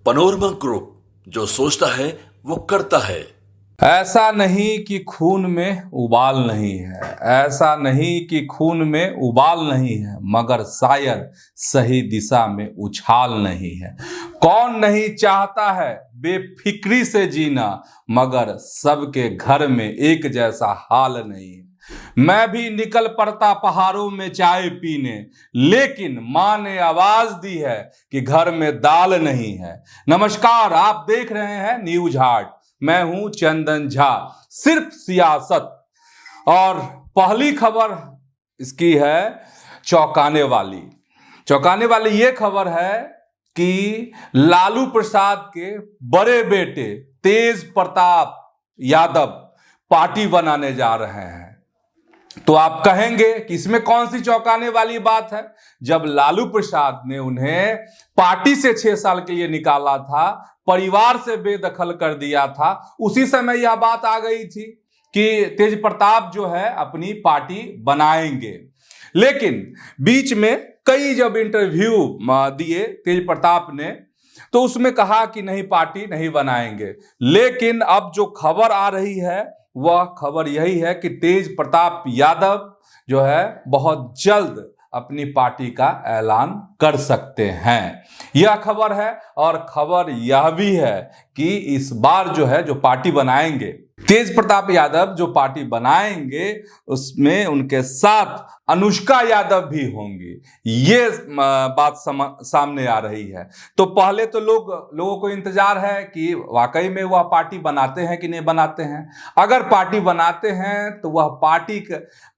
Panorama group, जो सोचता है वो करता है। ऐसा नहीं कि खून में उबाल नहीं है, ऐसा नहीं कि खून में उबाल नहीं है, मगर शायद सही दिशा में उछाल नहीं है। कौन नहीं चाहता है बेफिक्री से जीना, मगर सबके घर में एक जैसा हाल नहीं है। मैं भी निकल पड़ता पहाड़ों में चाय पीने, लेकिन माँ ने आवाज दी है कि घर में दाल नहीं है। नमस्कार, आप देख रहे हैं न्यूज हार्ट। मैं हूं चंदन झा। सिर्फ सियासत। और पहली खबर इसकी है चौंकाने वाली ये खबर है कि लालू प्रसाद के बड़े बेटे तेज प्रताप यादव पार्टी बनाने जा रहे हैं। तो आप कहेंगे कि इसमें कौन सी चौंकाने वाली बात है? जब लालू प्रसाद ने उन्हें पार्टी से 6 साल के लिए निकाला था, परिवार से बेदखल कर दिया था, उसी समय यह बात आ गई थी कि तेज प्रताप जो है अपनी पार्टी बनाएंगे। लेकिन बीच में कई जब इंटरव्यू दिए तेज प्रताप ने, तो उसमें कहा कि नहीं, पार्टी नहीं बनाएंगे। लेकिन अब जो खबर आ रही है वह खबर यही है कि तेज प्रताप यादव जो है बहुत जल्द अपनी पार्टी का ऐलान कर सकते हैं। यह खबर है। और खबर यह भी है कि इस बार जो है जो पार्टी बनाएंगे तेज प्रताप यादव, जो पार्टी बनाएंगे उसमें उनके साथ अनुष्का यादव भी होंगी। ये बात सामने आ रही है। तो पहले तो लोगों को इंतजार है कि वाकई में वह पार्टी बनाते हैं कि नहीं बनाते हैं। अगर पार्टी बनाते हैं तो वह पार्टी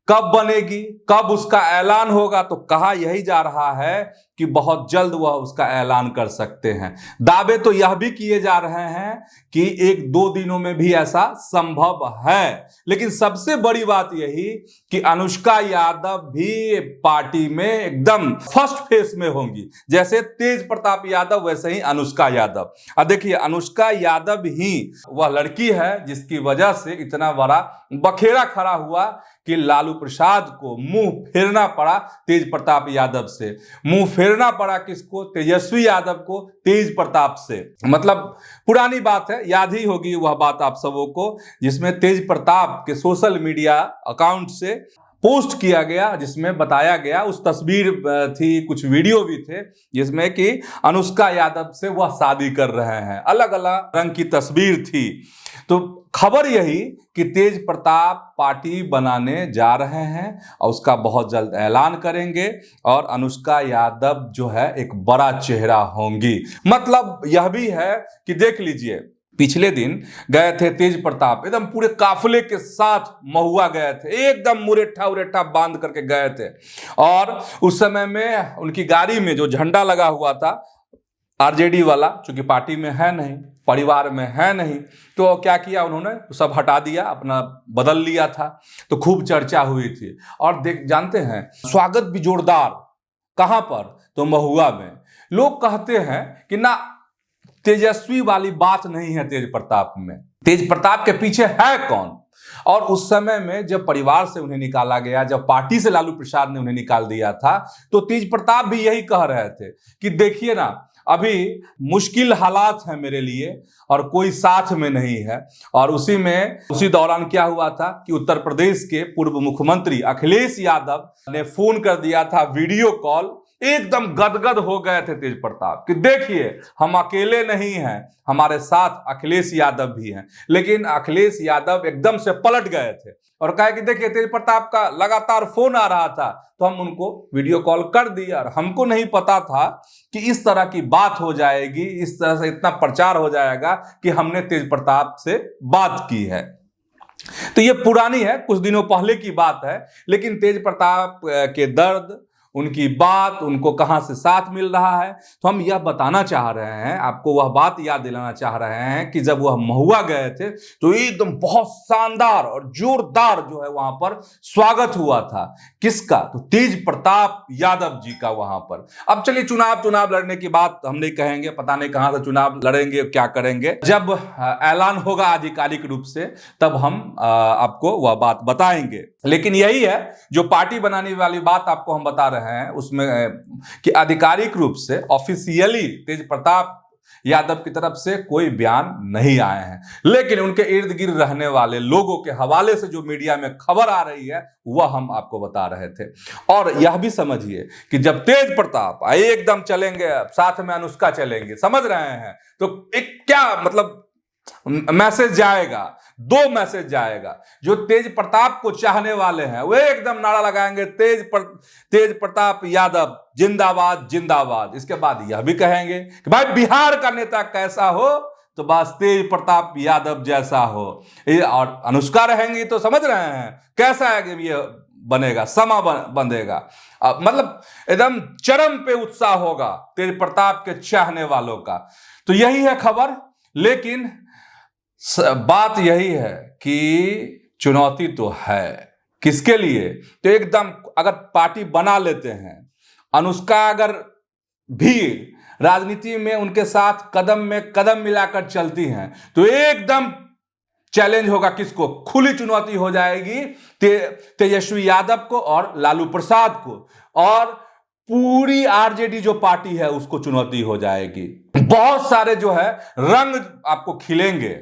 कब बनेगी, कब उसका ऐलान होगा, तो कहा यही जा रहा है कि बहुत जल्द वह उसका ऐलान कर सकते हैं। दावे तो यह भी किए जा रहे हैं कि 1-2 दिनों में भी ऐसा संभव है। लेकिन सबसे बड़ी बात यही कि अनुष्का यादव भी पार्टी में एकदम फर्स्ट फेस में होंगी। जैसे तेज प्रताप यादव वैसे ही अनुष्का यादव। अब देखिए, अनुष्का यादव ही वह लड़की है जिसकी वजह से इतना बड़ा बखेड़ा खड़ा हुआ कि लालू प्रसाद को मुंह फेरना पड़ा तेज प्रताप यादव से। मुंह फेरना पड़ा किसको? तेजस्वी यादव को तेज प्रताप से। मतलब पुरानी बात है, याद ही होगी वह बात आप सबों को, जिसमें तेज प्रताप के सोशल मीडिया अकाउंट से पोस्ट किया गया, जिसमें बताया गया, उस तस्वीर थी, कुछ वीडियो भी थे, जिसमें कि अनुष्का यादव से वह शादी कर रहे हैं। अलग अलग रंग की तस्वीर थी। तो खबर यही कि तेज प्रताप पार्टी बनाने जा रहे हैं और उसका बहुत जल्द ऐलान करेंगे। और अनुष्का यादव जो है एक बड़ा चेहरा होंगी। मतलब यह भी है कि देख लीजिए, पिछले दिन गए थे तेज प्रताप, एकदम पूरे काफिले के साथ महुआ गए थे, एकदम मुरेठा उरेठा बांध करके गए थे। और उस समय में उनकी गाड़ी में जो झंडा लगा हुआ था आरजेडी वाला, चूंकि पार्टी में है नहीं, परिवार में है नहीं, तो क्या किया उन्होंने? सब हटा दिया, अपना बदल लिया था। तो खूब चर्चा हुई थी। और जानते हैं, स्वागत भी जोरदार। कहां पर? तो महुआ में। लोग कहते हैं कि ना, तेजस्वी वाली बात नहीं है तेज प्रताप में। तेज प्रताप के पीछे है कौन? और उस समय में जब परिवार से उन्हें निकाला गया, जब पार्टी से लालू प्रसाद ने उन्हें निकाल दिया था, तो तेज प्रताप भी यही कह रहे थे कि देखिए ना, अभी मुश्किल हालात हैं मेरे लिए और कोई साथ में नहीं है। और उसी दौरान क्या हुआ था कि उत्तर प्रदेश के पूर्व मुख्यमंत्री अखिलेश यादव ने फोन कर दिया था, वीडियो कॉल। एकदम गदगद हो गए थे तेज प्रताप कि देखिए, हम अकेले नहीं हैं, हमारे साथ अखिलेश यादव भी हैं। लेकिन अखिलेश यादव एकदम से पलट गए थे और कहा कि देखिए, तेज प्रताप का लगातार फोन आ रहा था, तो हम उनको वीडियो कॉल कर दिया। और हमको नहीं पता था कि इस तरह की बात हो जाएगी, इस तरह से इतना प्रचार हो जाएगा कि हमने तेज प्रताप से बात की है। तो ये पुरानी है, कुछ दिनों पहले की बात है। लेकिन तेज प्रताप के दर्द, उनकी बात, उनको कहां से साथ मिल रहा है, तो हम यह बताना चाह रहे हैं, आपको वह बात याद दिलाना चाह रहे हैं कि जब वह महुआ गए थे तो एकदम बहुत शानदार और जोरदार जो है वहां पर स्वागत हुआ था। किसका? तो तेज प्रताप यादव जी का वहां पर। अब चलिए, चुनाव लड़ने की बात हम नहीं कहेंगे, पता नहीं कहां से चुनाव लड़ेंगे, क्या करेंगे। जब ऐलान होगा आधिकारिक रूप से, तब हम आपको वह बात बताएंगे। लेकिन यही है, जो पार्टी बनाने वाली बात आपको हम बता रहे हैं उसमें कि आधिकारिक रूप से ऑफिशियली तेज प्रताप यादव की तरफ से कोई बयान नहीं आए हैं, लेकिन उनके इर्द गिर्द रहने वाले लोगों के हवाले से जो मीडिया में खबर आ रही है वह हम आपको बता रहे थे। और यह भी समझिए कि जब तेज प्रताप एकदम चलेंगे, साथ में अनुष्का चलेंगे, समझ रहे हैं, तो एक क्या मतलब मैसेज जाएगा, दो मैसेज जाएगा। जो तेज प्रताप को चाहने वाले हैं वे एकदम नारा लगाएंगे तेज प्रताप यादव जिंदाबाद जिंदाबाद। इसके बाद यह भी कहेंगे कि भाई बिहार का नेता कैसा हो तो बस तेज प्रताप यादव जैसा हो। और अनुष्का रहेंगी तो समझ रहे हैं कैसा है कि ये बनेगा, समा बंधेगा, मतलब एकदम चरम पे उत्साह होगा तेज प्रताप के चाहने वालों का। तो यही है खबर। लेकिन बात यही है कि चुनौती तो है किसके लिए, तो एकदम अगर पार्टी बना लेते हैं, अनुष्का अगर भी राजनीति में उनके साथ कदम में कदम मिलाकर चलती हैं तो एकदम चैलेंज होगा किसको, खुली चुनौती हो जाएगी तेजस्वी यादव को और लालू प्रसाद को, और पूरी आरजेडी जो पार्टी है उसको चुनौती हो जाएगी। बहुत सारे जो है रंग आपको खिलेंगे,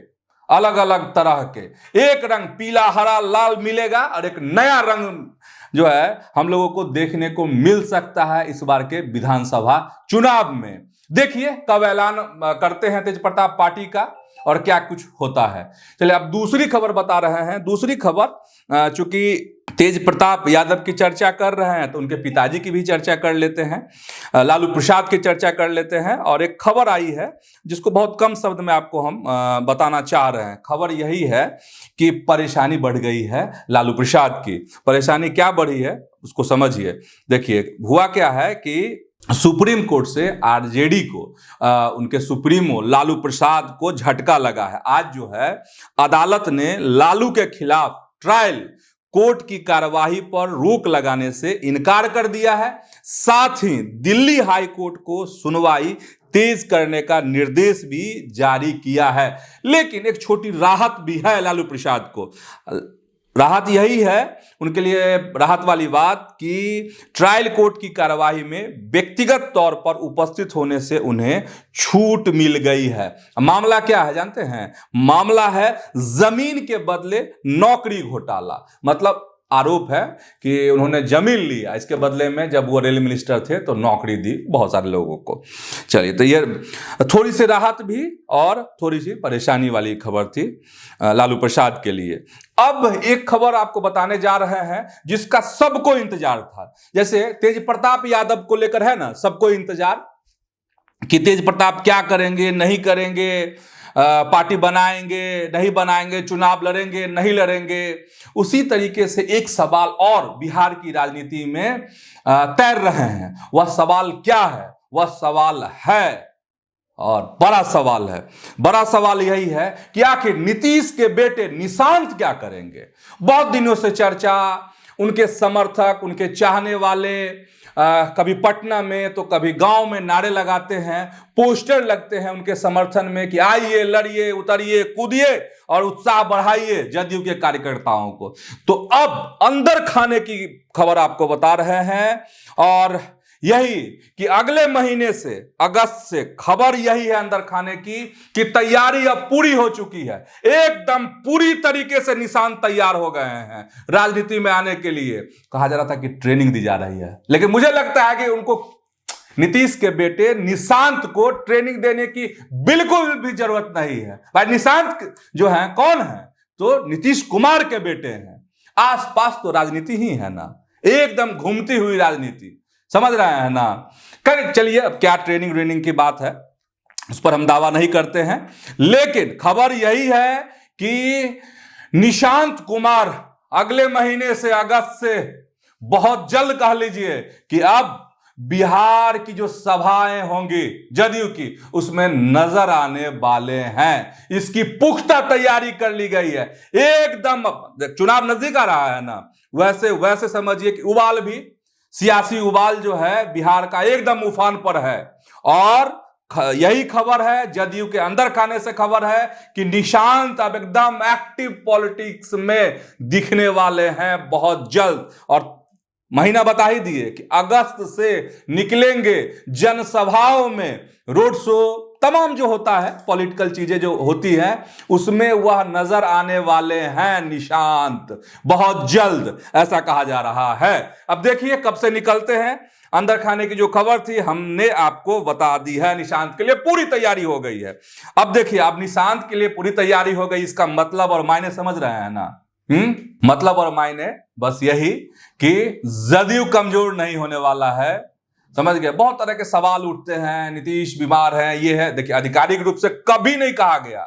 अलग अलग तरह के, एक रंग पीला हरा लाल मिलेगा और एक नया रंग जो है हम लोगों को देखने को मिल सकता है इस बार के विधानसभा चुनाव में। देखिए कब ऐलान करते हैं तेज प्रताप पार्टी का और क्या कुछ होता है। चलिए अब दूसरी खबर बता रहे हैं। दूसरी खबर, चूंकि तेज प्रताप यादव की चर्चा कर रहे हैं तो उनके पिताजी की भी चर्चा कर लेते हैं, लालू प्रसाद की चर्चा कर लेते हैं। और एक खबर आई है जिसको बहुत कम शब्द में आपको हम बताना चाह रहे हैं। खबर यही है कि परेशानी बढ़ गई है लालू प्रसाद की। परेशानी क्या बढ़ी है उसको समझिए। देखिए हुआ क्या है कि सुप्रीम कोर्ट से आरजेडी को उनके सुप्रीमो लालू प्रसाद को झटका लगा है। आज जो है अदालत ने लालू के खिलाफ ट्रायल कोर्ट की कार्यवाही पर रोक लगाने से इनकार कर दिया है। साथ ही दिल्ली हाई कोर्ट को सुनवाई तेज करने का निर्देश भी जारी किया है। लेकिन एक छोटी राहत भी है लालू प्रसाद को। राहत यही है उनके लिए, राहत वाली बात कि ट्रायल कोर्ट की कार्यवाही में व्यक्तिगत तौर पर उपस्थित होने से उन्हें छूट मिल गई है। मामला क्या है जानते हैं? मामला है जमीन के बदले नौकरी घोटाला। मतलब आरोप है कि उन्होंने जमीन लिया, इसके बदले में जब वो रेल मिनिस्टर थे तो नौकरी दी बहुत सारे लोगों को। चलिए तो ये थोड़ी सी राहत भी और थोड़ी सी परेशानी वाली खबर थी लालू प्रसाद के लिए। अब एक खबर आपको बताने जा रहे हैं जिसका सबको इंतजार था। जैसे तेज प्रताप यादव को लेकर है ना सबको इंतजार कि तेज प्रताप क्या करेंगे नहीं करेंगे, पार्टी बनाएंगे नहीं बनाएंगे, चुनाव लड़ेंगे नहीं लड़ेंगे। उसी तरीके से एक सवाल और बिहार की राजनीति में तैर रहे हैं। वह सवाल क्या है? वह सवाल है और बड़ा सवाल है। बड़ा सवाल यही है कि आखिर नीतीश के बेटे निशांत क्या करेंगे। बहुत दिनों से चर्चा, उनके समर्थक, उनके चाहने वाले कभी पटना में तो कभी गांव में नारे लगाते हैं, पोस्टर लगते हैं उनके समर्थन में कि आइए लड़िए उतरिए कूदिए और उत्साह बढ़ाइए जदयू के कार्यकर्ताओं को। तो अब अंदर खाने की खबर आपको बता रहे हैं और यही कि अगले महीने से अगस्त से खबर यही है अंदर खाने की कि तैयारी अब पूरी हो चुकी है। एकदम पूरी तरीके से निशान तैयार हो गए हैं राजनीति में आने के लिए। कहा जा रहा था कि ट्रेनिंग दी जा रही है, लेकिन मुझे लगता है कि उनको नीतीश के बेटे निशांत को ट्रेनिंग देने की बिल्कुल भी जरूरत नहीं है। भाई निशांत जो है कौन है? तो नीतीश कुमार के बेटे हैं। आसपास तो राजनीति ही है ना, एकदम घूमती हुई राजनीति, समझ रहे हैं ना। कर चलिए अब क्या ट्रेनिंग की बात है उस पर हम दावा नहीं करते हैं, लेकिन खबर यही है कि निशांत कुमार अगले महीने से अगस्त से बहुत जल्द कह लीजिए कि अब बिहार की जो सभाएं होंगी जदयू की उसमें नजर आने वाले हैं। इसकी पुख्ता तैयारी कर ली गई है। एकदम चुनाव नजदीक आ रहा है ना, वैसे समझिए कि उबाल भी, सियासी उबाल जो है बिहार का एकदम उफान पर है। और यही खबर है, जदयू के अंदर खाने से खबर है कि निशांत अब एकदम एक्टिव पॉलिटिक्स में दिखने वाले हैं बहुत जल्द। और महीना बता ही दिए कि अगस्त से निकलेंगे जनसभाओं में, रोड शो तमाम जो होता है पॉलिटिकल चीजें जो होती हैं उसमें वह नजर आने वाले हैं निशांत बहुत जल्द, ऐसा कहा जा रहा है। अब देखिए कब से निकलते हैं। अंदर खाने की जो खबर थी हमने आपको बता दी है, निशांत के लिए पूरी तैयारी हो गई है। अब देखिए, अब निशांत के लिए पूरी तैयारी हो गई, इसका मतलब और मायने समझ रहे हैं ना? मतलब और मायने बस यही कि जदयू कमजोर नहीं होने वाला है, समझ गए। बहुत तरह के सवाल उठते हैं, नीतीश बीमार है, ये है। देखिए, आधिकारिक रूप से कभी नहीं कहा गया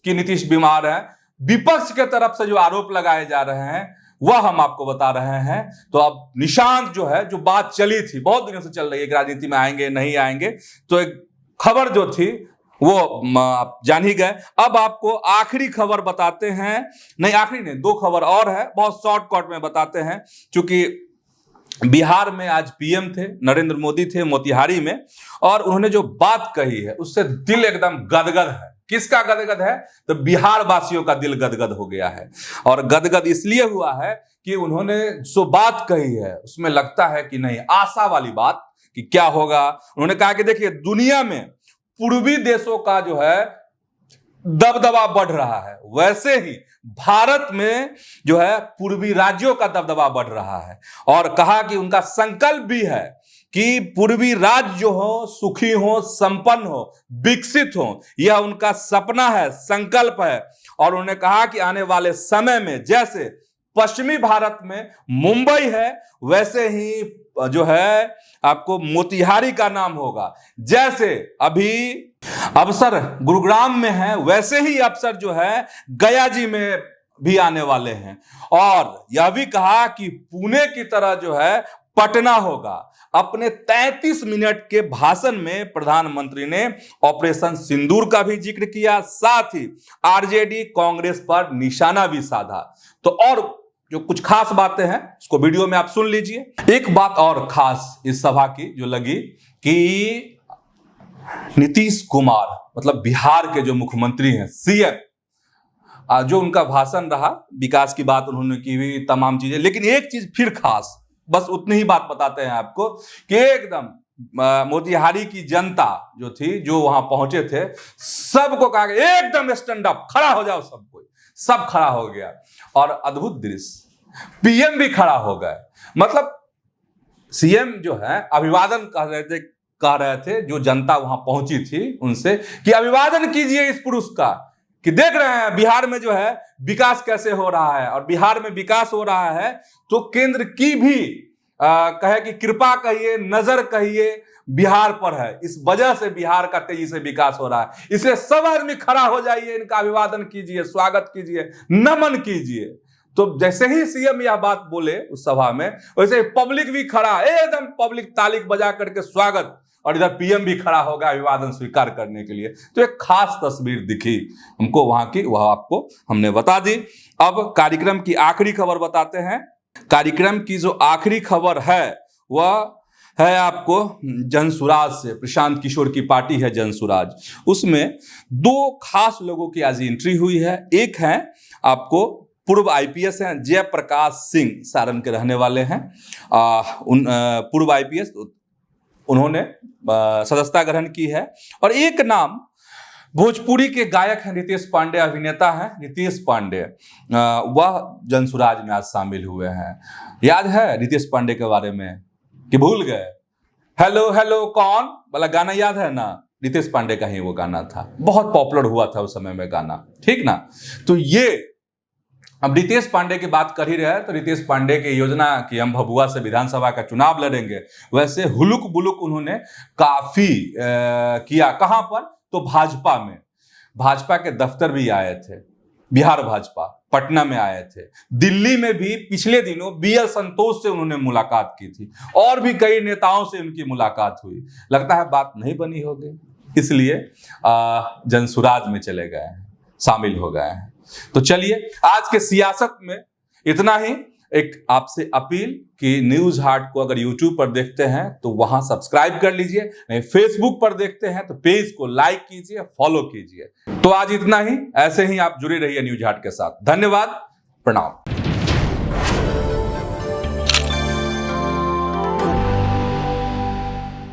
कि नीतीश बीमार है। विपक्ष के तरफ से जो आरोप लगाए जा रहे हैं वह हम आपको बता रहे हैं। तो अब निशांत जो है, जो बात चली थी, बहुत दिनों से चल रही है कि राजनीति में आएंगे नहीं आएंगे, तो एक खबर जो थी वो आप जान ही गए। अब आपको आखिरी खबर बताते हैं, नहीं आखिरी नहीं, दो खबर और है, बहुत शॉर्टकट में बताते हैं। क्योंकि बिहार में आज पीएम थे, नरेंद्र मोदी थे मोतिहारी में, और उन्होंने जो बात कही है उससे दिल एकदम गदगद है। किसका गदगद है? तो बिहार वासियों का दिल गदगद हो गया है। और गदगद इसलिए हुआ है कि उन्होंने जो बात कही है उसमें लगता है कि नहीं, आशा वाली बात कि क्या होगा। उन्होंने कहा कि देखिए, दुनिया में पूर्वी देशों का जो है दबदबा बढ़ रहा है, वैसे ही भारत में जो है पूर्वी राज्यों का दबदबा बढ़ रहा है। और कहा कि उनका संकल्प भी है कि पूर्वी राज्य जो हो सुखी हो, संपन्न हो, विकसित हो, यह उनका सपना है, संकल्प है। और उन्होंने कहा कि आने वाले समय में जैसे पश्चिमी भारत में मुंबई है, वैसे ही जो है आपको मोतिहारी का नाम होगा। जैसे अभी अवसर गुरुग्राम में है, वैसे ही अवसर जो है गया जी में भी आने वाले हैं। और यह भी कहा कि पुणे की तरह जो है पटना होगा। अपने 33 मिनट के भाषण में प्रधानमंत्री ने ऑपरेशन सिंदूर का भी जिक्र किया, साथ ही आरजेडी कांग्रेस पर निशाना भी साधा। तो और जो कुछ खास बातें हैं उसको वीडियो में आप सुन लीजिए। एक बात और खास इस सभा की जो लगी कि नीतीश कुमार, मतलब बिहार के जो मुख्यमंत्री हैं, सीएम, जो उनका भाषण रहा, विकास की बात उन्होंने की हुई, तमाम चीजें। लेकिन एक चीज फिर खास, बस उतनी ही बात बताते हैं आपको कि एकदम मोतिहारी की जनता जो थी, जो वहां पहुंचे थे, सबको कहा गया एकदम स्टैंड अप, खड़ा हो जाओ। सब कोई, सब खड़ा हो गया। और अद्भुत दृश्य, पीएम भी खड़ा हो गए। मतलब सीएम जो है अभिवादन कह रहे थे जो जनता वहां पहुंची थी उनसे, कि अभिवादन कीजिए इस पुरुष का, कि देख रहे हैं बिहार में जो है विकास कैसे हो रहा है। और बिहार में विकास हो रहा है तो केंद्र की भी कहे कि कृपा कहिए, नजर कहिए, बिहार पर है। इस वजह से बिहार का तेजी से विकास हो रहा है। इसलिए सब आदमी खड़ा हो जाइए, इनका अभिवादन कीजिए, स्वागत कीजिए, नमन कीजिए। तो जैसे ही सीएम यह बात बोले उस सभा में, वैसे पब्लिक भी खड़ा, एकदम पब्लिक ताली बजा करके स्वागत, और इधर पीएम भी खड़ा होगा अभिवादन स्वीकार करने के लिए। तो एक खास तस्वीर दिखी हमको वहां की, वह आपको हमने बता दी। अब कार्यक्रम की आखिरी खबर बताते हैं। कार्यक्रम की जो आखिरी खबर है वह है आपको जनसुराज से। प्रशांत किशोर की पार्टी है जनसुराज, उसमें दो खास लोगों की आज एंट्री हुई है। एक है आपको पूर्व आईपीएस हैं जयप्रकाश सिंह, सारण के रहने वाले हैं। पूर्व आईपीएस, उन्होंने सदस्यता ग्रहण की है। और एक नाम भोजपुरी के गायक हैं रितेश पांडे, अभिनेता हैं रितेश पांडे, वह जनसुराज में आज शामिल हुए हैं। याद है रितेश पांडे के बारे में कि भूल गए? हेलो हेलो कौन वाला गाना याद है ना? रितेश पांडे का ही वो गाना था, बहुत पॉपुलर हुआ था उस समय में गाना, ठीक ना? तो ये अब रितेश पांडे की बात कर ही रहे हैं तो रितेश पांडे की योजना कि हम भभुआ से विधानसभा का चुनाव लड़ेंगे, वैसे हुलुक बुलुक उन्होंने काफी किया। कहां पर? तो भाजपा में, भाजपा के दफ्तर भी आए थे, बिहार भाजपा पटना में आए थे। दिल्ली में भी पिछले दिनों बीएल संतोष से उन्होंने मुलाकात की थी, और भी कई नेताओं से उनकी मुलाकात हुई। लगता है बात नहीं बनी होगी, इसलिए जनसुराज में चले गए हैं, शामिल हो गए हैं। तो चलिए, आज के सियासत में इतना ही। एक आपसे अपील कि न्यूज हाट को अगर यूट्यूब पर देखते हैं तो वहां सब्सक्राइब कर लीजिए, नहीं फेसबुक पर देखते हैं तो पेज को लाइक कीजिए, फॉलो कीजिए। तो आज इतना ही, ऐसे ही आप जुड़े रहिए न्यूज हाट के साथ। धन्यवाद, प्रणाम।